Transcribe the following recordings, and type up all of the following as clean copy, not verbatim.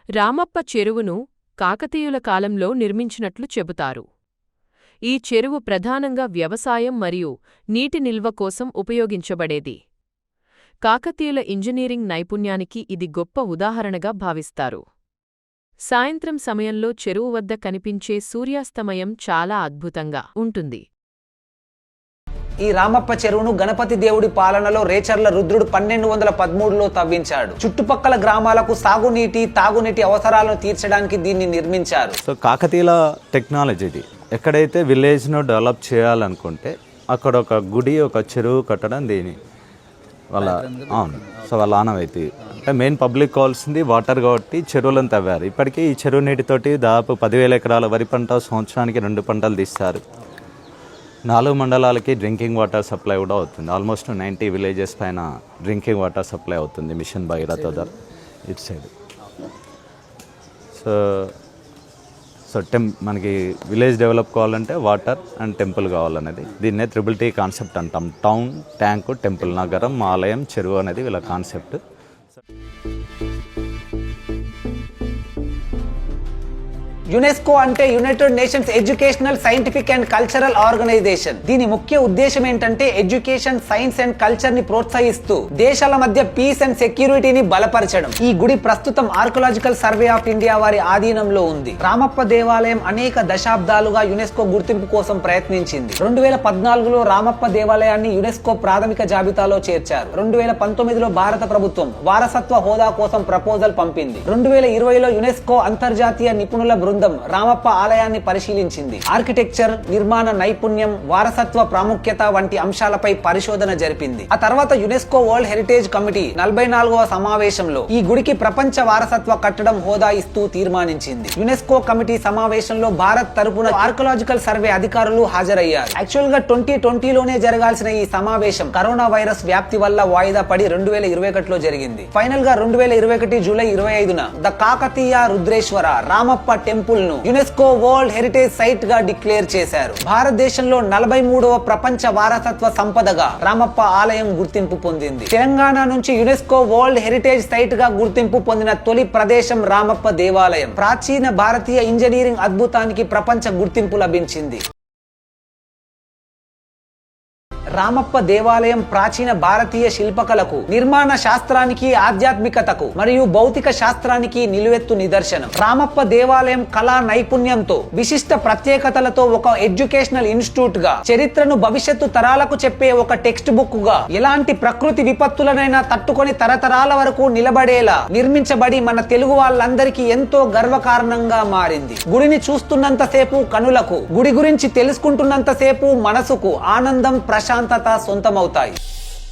రామప్ప చెరువును కాకతీయుల కాలంలో నిర్మించినట్లు చెబుతారు. ఈ చెరువు ప్రధానంగా వ్యవసాయం మరియు నీటి నిల్వ కోసం ఉపయోగించబడేది. కాకతీయుల ఇంజనీరింగ్ నైపుణ్యానికి ఇది గొప్ప ఉదాహరణగా భావిస్తారు. సాయంత్రం సమయంలో చెరువు వద్ద కనిపించే సూర్యాస్తమయం చాలా అద్భుతంగా ఉంటుంది. ఈ రామప్ప చెరువును గణపతి దేవుడి పాలనలో రేచర్ల రుద్రుడు 1213లో తవ్వించాడు. చుట్టుపక్కల గ్రామాలకు సాగునీటి తాగునీటి అవసరాలను తీర్చడానికి దీన్ని నిర్మించారు. సో కాకతీయుల టెక్నాలజీ ఇది. ఎక్కడైతే విలేజ్ను డెవలప్ చేయాలనుకుంటే అక్కడ ఒక గుడి ఒక చెరువు కట్టడం దీని వాళ్ళ ఆనవాయితీ. అంటే మెయిన్ పబ్లిక్ కావాల్సింది వాటర్ కాబట్టి చెరువులను తవ్వారు. ఇప్పటికీ ఈ చెరువు నీటితోటి దాదాపు 10,000 ఎకరాల వరి పంట, సంవత్సరానికి 2 పంటలు తీస్తారు. 4 మండలాలకి డ్రింకింగ్ వాటర్ సప్లై కూడా అవుతుంది. ఆల్మోస్ట్ 90 విలేజెస్ పైన డ్రింకింగ్ వాటర్ సప్లై అవుతుంది మిషన్ భగీరథ ద్వారా ఇటు సైడ్. సో మనకి విలేజ్ డెవలప్ కావాలంటే వాటర్ అండ్ టెంపుల్ కావాలనేది దీన్నే TTT కాన్సెప్ట్ అంటాం. టౌన్, ట్యాంకు, టెంపుల్, నగరం, ఆలయం, చెరువు అనేది వీళ్ళ కాన్సెప్ట్. యునెస్కో అంటే united nations educational, scientific and cultural organisation. దీని ముఖ్య ఉద్దేశం ఏంటంటే ఎడ్యుకేషన్, సైన్స్ అండ్ కల్చర్ ని ప్రోత్సహిస్తూ దేశాల మధ్య పీస్ అండ్ సెక్యూరిటీని బలపరచడం. ఈ గుడి ప్రస్తుతం ఆర్కియలాజికల్ సర్వే ఆఫ్ ఇండియా వారి ఆధీనంలో ఉంది. రామప్ప దేవాలయం అనేక దశాబ్దాలుగా యునెస్కో గుర్తింపు కోసం ప్రయత్నించింది. 2014లో రామప్ప దేవాలయాన్ని యునెస్కో ప్రాథమిక జాబితాలో చేర్చారు. 2019లో భారత ప్రభుత్వం వారసత్వ హోదా కోసం ప్రపోజల్ పంపింది. 2020లో యునెస్కో అంతర్జాతీయ నిపుణుల బృందం రామప్ప ఆలయాన్ని పరిశీలించింది. ఆర్కిటెక్చర్, నిర్మాణ నైపుణ్యం, వారసత్వ ప్రాముఖ్యత వంటి అంశాలపై పరిశోధన జరిపింది. ఆ తర్వాత యునెస్కో వరల్డ్ హెరిటేజ్ కమిటీ 44వ సమావేశంలో ఈ గుడికి ప్రపంచ వారసత్వ కట్టడం హోదా ఇస్తూ తీర్మానించింది. యునెస్కో కమిటీ సమావేశంలో భారత్ తరపున ఆర్కియలాజికల్ సర్వే అధికారులు హాజరయ్యారు. యాక్చువల్ గా 2020లోనే జరగాల్సిన ఈ సమావేశం కరోనా వైరస్ వ్యాప్తి వల్ల వాయిదా పడి 2021లో జరిగింది. ఫైనల్ గా 2021 జూలై 25న ద కాకతీయ రుద్రేశ్వర రామప్ప టెంపుల్ ను యునెస్కో వరల్డ్ హెరిటేజ్ సైట్ గా డిక్లేర్ చేశారు. భారతదేశంలో 43వ ప్రపంచ వారసత్వ సంపదగా రామప్ప ఆలయం గుర్తింపు పొందింది. తెలంగాణ నుంచి యునెస్కో వరల్డ్ హెరిటేజ్ సైట్ గా గుర్తింపు పొందిన తొలి ప్రదేశం రామప్ప దేవాలయం. ప్రాచీన భారతీయ ఇంజనీరింగ్ అద్భుతానికి ప్రపంచ గుర్తింపు లభించింది. రామప్ప దేవాలయం ప్రాచీన భారతీయ శిల్పకళకు, నిర్మాణ శాస్త్రానికి, ఆధ్యాత్మికతకు మరియు భౌతిక శాస్త్రానికి నిలువెత్తు నిదర్శనం. రామప్ప దేవాలయం కళా నైపుణ్యంతో, విశిష్ట ప్రత్యేకతలతో ఒక ఎడ్యుకేషనల్ ఇన్స్టిట్యూట్ గా, చరిత్రను భవిష్యత్తు తరాలకు చెప్పే ఒక టెక్స్ట్ బుక్ గా, ఎలాంటి ప్రకృతి విపత్తులనైనా తట్టుకొని తరతరాల వరకు నిలబడేలా నిర్మించబడి మన తెలుగు వాళ్ళందరికీ ఎంతో గర్వకారణంగా మారింది. గుడిని చూస్తున్నంతసేపు కనులకు, గుడి గురించి తెలుసుకుంటున్నంతసేపు మనసుకు ఆనందం, ప్రశాంతత సొంతమవుతాయి.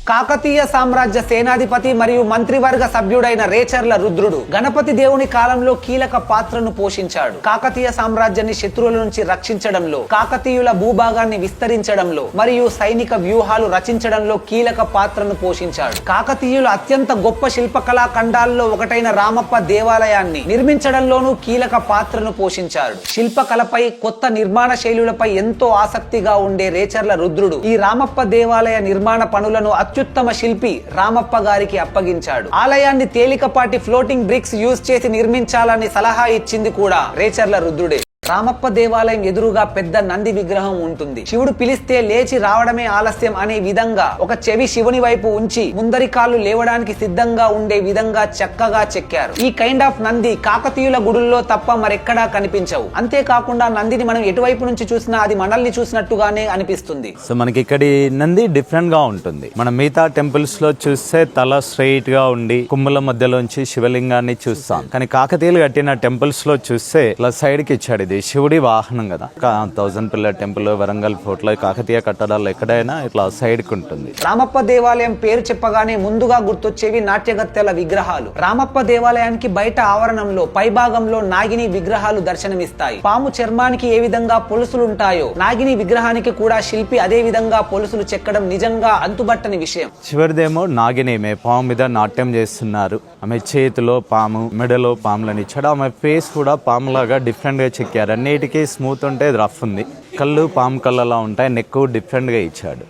కాకతీయ సామ్రాజ్య సేనాధిపతి మరియు మంత్రివర్గ సభ్యుడైన రేచర్ల రుద్రుడు గణపతి దేవుని కాలంలో కీలక పాత్రను పోషించాడు. కాకతీయ సామ్రాజ్యాన్ని శత్రువుల నుంచి రక్షించడంలో, కాకతీయుల భూభాగాన్ని విస్తరించడంలో మరియు సైనిక వ్యూహాలు రచించడంలో కీలక పాత్రను పోషించాడు. కాకతీయుల అత్యంత గొప్ప శిల్పకళా ఖండాల్లో ఒకటైన రామప్ప దేవాలయాన్ని నిర్మించడంలోనూ కీలక పాత్రను పోషించాడు. శిల్పకళపై, కొత్త నిర్మాణ శైలులపై ఎంతో ఆసక్తిగా ఉండే రేచర్ల రుద్రుడు ఈ రామప్ప దేవాలయ నిర్మాణ పనులను అత్యుత్తమ శిల్పి రామప్ప గారికి అప్పగించాడు. ఆలయాన్ని తేలికపాటి ఫ్లోటింగ్ బ్రిక్స్ యూజ్ చేసి నిర్మించాలని సలహా ఇచ్చింది కూడా రేచర్ల రుద్రుడే. రామప్ప దేవాలయం ఎదురుగా పెద్ద నంది విగ్రహం ఉంటుంది. శివుడు పిలిస్తే లేచి రావడమే ఆలస్యం అనే విధంగా ఒక చెవి శివుని వైపు ఉంచి ముందరి కాళ్ళు లేవడానికి సిద్ధంగా ఉండే విధంగా చక్కగా చెక్కారు. ఈ కైండ్ ఆఫ్ నంది కాకతీయుల గుడుల్లో తప్ప మరెక్కడా కనిపించవు. అంతేకాకుండా నందిని మనం ఎటువైపు నుంచి చూసినా అది మనల్ని చూసినట్టుగానే అనిపిస్తుంది. సో మనకి ఇక్కడి నంది డిఫరెంట్ గా ఉంటుంది. మనం మిగతా టెంపుల్స్ లో చూస్తే తల స్ట్రైట్ గా ఉండి కుమ్ముల మధ్యలోంచి శివలింగాన్ని చూస్తాం. కానీ కాకతీయులు కట్టిన టెంపుల్స్ లో చూస్తే ఇలా సైడ్ కి ఇచ్చాడు. ఇది శివుడి వాహనం కదా. 1000 పిల్లర్ టెంపుల్, వరంగల్ ఫోర్ట్ లో, కాకతీయ కట్టడాలు ఎక్కడైనా ఇట్లా సైడ్ కి ఉంటుంది. రామప్ప దేవాలయం పేరు చెప్పగానే ముందుగా గుర్తొచ్చేవి నాట్యగత్తెల విగ్రహాలు. రామప్ప దేవాలయానికి బయట ఆవరణంలో పైభాగంలో నాగిని విగ్రహాలు దర్శనమిస్తాయి. పాము చర్మానికి ఏ విధంగా పొలుసులుంటాయో నాగిని విగ్రహానికి కూడా శిల్పి అదే విధంగా పొలుసులు చెక్కడం నిజంగా అంతుబట్టని విషయం. చివరిదేమో నాగిని పాము మీద నాట్యం చేస్తున్నారు. ఆమె చేతిలో పాము, మెడలో పాములని ఇచ్చాడు. ఆమె ఫేస్ కూడా పాములాగా డిఫరెంట్ గా చెక్కారు. అన్నిటికీ స్మూత్ ఉంటే రఫ్ ఉంది. కళ్ళు పాము కళ్ళలా ఉంటాయి. నెక్ డిఫరెంట్ గా ఇచ్చాడు.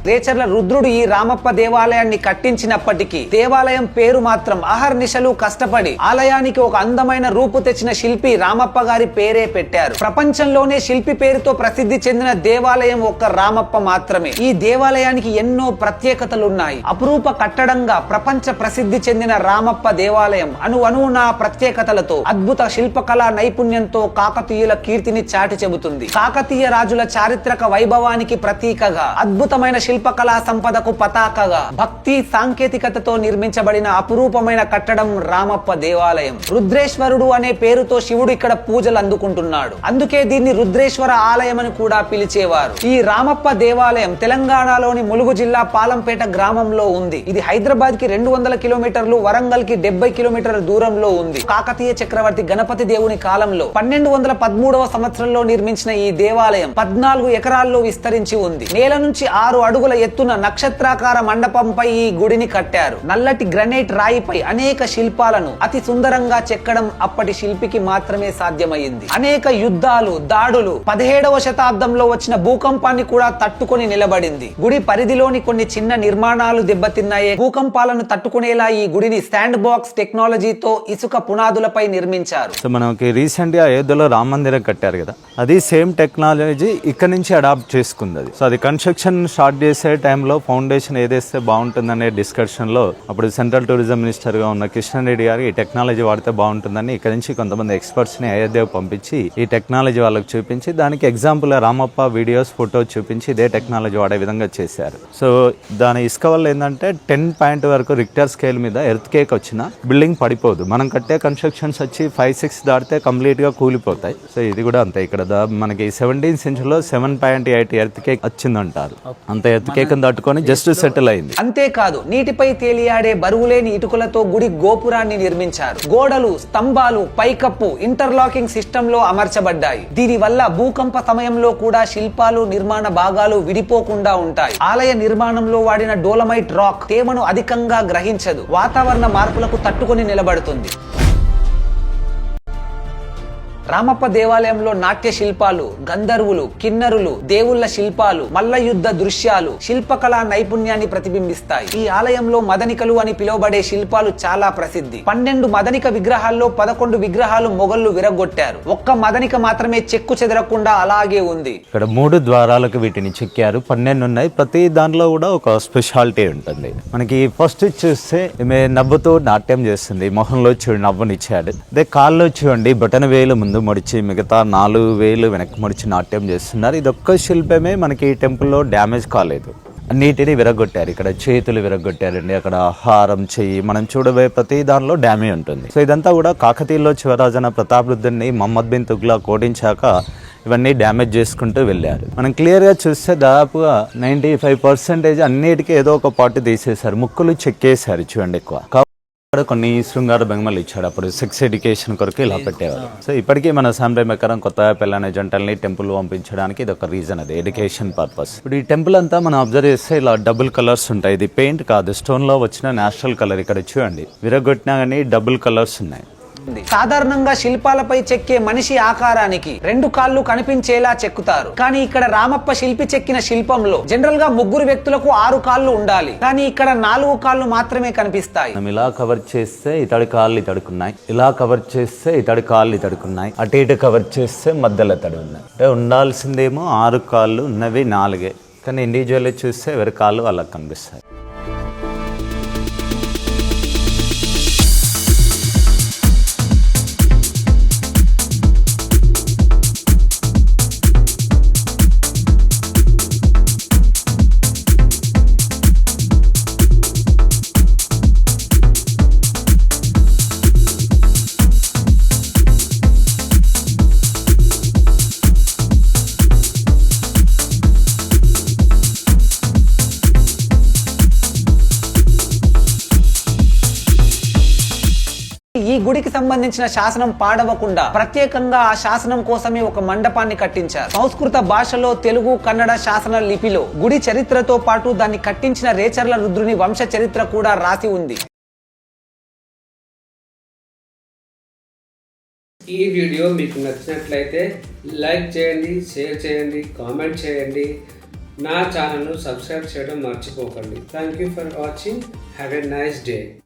రేచర్ల రుద్రుడు ఈ రామప్ప దేవాలయాన్ని కట్టించినప్పటికీ దేవాలయం పేరు మాత్రం అహర్నిశలు కష్టపడి ఆలయానికి ఒక అందమైన రూపు తెచ్చిన శిల్పి రామప్ప గారి పేరే పెట్టారు. ప్రపంచంలోనే శిల్పి పేరుతో ప్రసిద్ధి చెందిన దేవాలయం ఒక్క రామప్ప మాత్రమే. ఈ దేవాలయానికి ఎన్నో ప్రత్యేకతలున్నాయి. అపురూప కట్టడంగా ప్రపంచ ప్రసిద్ధి చెందిన రామప్ప దేవాలయం అణువున ప్రత్యేకతలతో అద్భుత శిల్పకళా నైపుణ్యంతో కాకతీయుల కీర్తిని చాటి చెబుతుంది. కాకతీయ రాజుల చారిత్రక వైభవానికి ప్రతీకగా, అద్భుతమైన శిల్పకళా సంపదకు పతాకగా, భక్తి సాంకేతికతతో నిర్మించబడిన అపురూపమైన కట్టడం రామప్ప దేవాలయం. రుద్రేశ్వరుడు అనే పేరుతో శివుడు ఇక్కడ పూజలు అందుకుంటున్నాడు. అందుకే దీన్ని రుద్రేశ్వర ఆలయం అని కూడా పిలిచేవారు. ఈ రామప్ప దేవాలయం తెలంగాణలోని ములుగు జిల్లా పాలంపేట గ్రామంలో ఉంది. ఇది హైదరాబాద్ కి 200 కిలోమీటర్లు, వరంగల్ కి 70 కిలోమీటర్ల దూరంలో ఉంది. కాకతీయ చక్రవర్తి గణపతి దేవుని కాలంలో 1213వ సంవత్సరంలో నిర్మించిన ఈ దేవాలయం 14 ఎకరాల్లో విస్తరించి ఉంది. నేల నుంచి 6 అడుగుల ఎత్తున నక్షత్రాకార మండపంపై ఈ గుడిని కట్టారు. నల్లటి గ్రనైట్ రాయిపై అనేక శిల్పాలను అతి సుందరంగా చెక్కడం అప్పటి శిల్పికి మాత్రమే సాధ్యమైంది. అనేక యుద్ధాలు, దాడులు, 17వ శతాబ్దంలో వచ్చిన భూకంపాన్ని కూడా తట్టుకొని నిలబడింది. గుడి పరిధిలోని కొన్ని చిన్న నిర్మాణాలు దెబ్బతిన్నాయే. భూకంపాలను తట్టుకునేలా ఈ గుడిని శాండ్ బాక్స్ టెక్నాలజీతో ఇసుక పునాదులపై నిర్మించారు. మనకి రీసెంట్ గా అయోధ్యలో రామ మందిరం కట్టారు కదా, అది సేమ్ టెక్నాలజీ ఇక్కడ నుంచి అడాప్ట్ చేసుకుంది. సో అది కన్స్ట్రక్షన్ స్టార్ట్ చేసే టైంలో ఫౌండేషన్ ఏదేస్తే బాగుంటుందనే డిస్కషన్ లో అప్పుడు సెంట్రల్ టూరిజం మినిస్టర్ గా ఉన్న కిషన్ రెడ్డి గారు ఈ టెక్నాలజీ వాడితే బాగుంటుందని ఇక్కడ నుంచి కొంతమంది ఎక్స్పర్ట్స్ ని అయోధ్యకు పంపించి ఈ టెక్నాలజీ వాళ్ళకి చూపించి దానికి ఎగ్జాంపుల్ రామప్ప వీడియోస్, ఫోటో చూపించి ఇదే టెక్నాలజీ వాడే విధంగా చేశారు. సో దాని ఇసుక వల్ల ఏంటంటే 10 పాయింట్ వరకు రిక్టర్ స్కేల్ మీద ఎర్త్ కేక్ వచ్చినా బిల్డింగ్ పడిపోదు. మనం కట్టే కన్స్ట్రక్షన్స్ వచ్చి 5-6 దాటితే కంప్లీట్ గా కూలిపోతాయి. సో ఇది కూడా అంతే. ఇక్కడ మనకి 17th సెంచరీలో 7.8 ఎర్త్ కేక్ వచ్చిందంటారు. అంత ఎర్త్ కేక్ దాటుకొని జస్ట్ సెటిల్ అయింది. అంతేకాదు నీటిపై తేలియాడే బరువులేని ఇటుకలతో గుడి గోపురాన్ని నిర్మించారు. గోడలు, స్తంభాలు, పైకప్పు ఇంటర్లాకింగ్ సిస్టమ్ లో అమర్చబడ్డాయి. దీని వల్ల భూకంప సమయంలో కూడా శిల్పాలు, నిర్మాణ భాగాలు విడిపోకుండా ఉంటాయి. ఆలయ నిర్మాణంలో వాడిన డోలమైట్ రాక్ తేమను అధికంగా గ్రహించదు. వాతావరణ మార్పులకు తట్టుకొని నిలబడుతుంది. రామప్ప దేవాలయంలో నాట్య శిల్పాలు, గంధర్వులు, కిన్నరులు, దేవుళ్ల శిల్పాలు, మల్ల యుద్ధ దృశ్యాలు శిల్పకళా నైపుణ్యాన్ని ప్రతిబింబిస్తాయి. ఈ ఆలయంలో మదనికలు అని పిలువబడే శిల్పాలు చాలా ప్రసిద్ధి. 12 మదనిక విగ్రహాల్లో 11 విగ్రహాలు మొగళ్ళు విరగొట్టారు. ఒక్క మదనిక మాత్రమే చెక్కు చెదరకుండా అలాగే ఉంది. ఇక్కడ 3 ద్వారాలకు వీటిని చెక్కారు. 12 ఉన్నాయి. ప్రతి దాంట్లో కూడా ఒక స్పెషాలిటీ ఉంటుంది. మనకి ఫస్ట్ చూస్తే ఈమె నవ్వుతూ నాట్యం చేస్తుంది. మొహంలో చూడు నవ్వునిచ్చాడు. అదే కాల్లో చూడండి బటన్ వేలు ముందు ముడిచి మిగతా 4 వేలు వెనక్కి ముడిచి నాట్యం చేస్తున్నారు. ఇదొక్క శిల్పమే మనకి ఈ టెంపుల్లో డ్యామేజ్ కాలేదు. అన్నిటిని విరగొట్టారు. ఇక్కడ చేతులు విరగొట్టారండి, అక్కడ హారం, చెయ్యి, మనం చూడబోయే ప్రతి దానిలో డ్యామేజ్ ఉంటుంది. సో ఇదంతా కూడా కాకతీయుల్లో చివరాజన ప్రతాపరుద్రుడిని మహమ్మద్ బిన్ తుగ్లక్ ఓడించాక ఇవన్నీ డ్యామేజ్ చేసుకుంటూ వెళ్ళారు. మనం క్లియర్గా చూస్తే దాదాపుగా 95% అన్నిటికీ ఏదో ఒక పార్ట్ తీసేశారు. ముక్కులు చెక్కేశారు చూడండి ఎక్కువ. కొన్ని శృంగార బొమ్మలు ఇచ్చాడు. అప్పుడు సెక్స్ ఎడ్యుకేషన్ కొరకు ఇలా పెట్టేవారు. సో ఇప్పటికీ మన సాంప్రదాయ ప్రకారం కొత్తగా పెళ్ళైన జంటల్ని టెంపుల్ పంపించడానికి ఇది ఒక రీజన్, అది ఎడ్యుకేషన్ పర్పస్. ఇప్పుడు ఈ టెంపుల్ అంతా మనం అబ్జర్వ్ చేస్తే ఇలా డబుల్ కలర్స్ ఉంటాయి. ఇది పెయింట్ కాదు, స్టోన్ లో వచ్చిన నేచురల్ కలర్. ఇక్కడ చూడండి విరగొట్టినా కానీ డబుల్ కలర్స్ ఉన్నాయి. సాధారణంగా శిల్పాలపై చెక్కే మనిషి ఆకారానికి 2 కాళ్ళు కనిపించేలా చెక్కుతారు. కానీ ఇక్కడ రామప్ప శిల్పి చెక్కిన శిల్పంలో జనరల్ గా 3 వ్యక్తులకు 6 కాళ్ళు ఉండాలి. కానీ ఇక్కడ 4 కాళ్ళు మాత్రమే కనిపిస్తాయి. ఇలా కవర్ చేస్తే ఇతడి కాళ్ళు ఇతడుకున్నాయి, ఇలా కవర్ చేస్తే ఇతడి కాళ్ళు ఇతడుకున్నాయి, అటు ఇటు కవర్ చేస్తే మధ్యలో ఇతడు ఉన్నాయి. అంటే ఉండాల్సిందేమో 6 కాళ్ళు, ఉన్నవి 4. కానీ ఇండివిజువల్ చూస్తే ఎవరి కాళ్ళు వాళ్ళకి కనిపిస్తాయి. ఈ గుడికి సంబంధించిన శాసనం పాడవకుండా ప్రత్యేకంగా ఆ శాసనం కోసమే ఒక మండపాన్ని కట్టించారు. సంస్కృత భాషలో, తెలుగు, కన్నడ శాసన లిపిలో గుడి చరిత్రతో పాటు దాన్ని కట్టించిన రేచర్ల రుద్రుని వంశ చరిత్ర కూడా రాసి ఉంది. ఈ వీడియో మీకు నచ్చినట్లయితే లైక్ చేయండి, షేర్ చేయండి, కామెంట్ చేయండి. నా ఛానల్ను సబ్స్క్రైబ్ చేయడం మర్చిపోకండి. Thank you for watching. Have a nice day.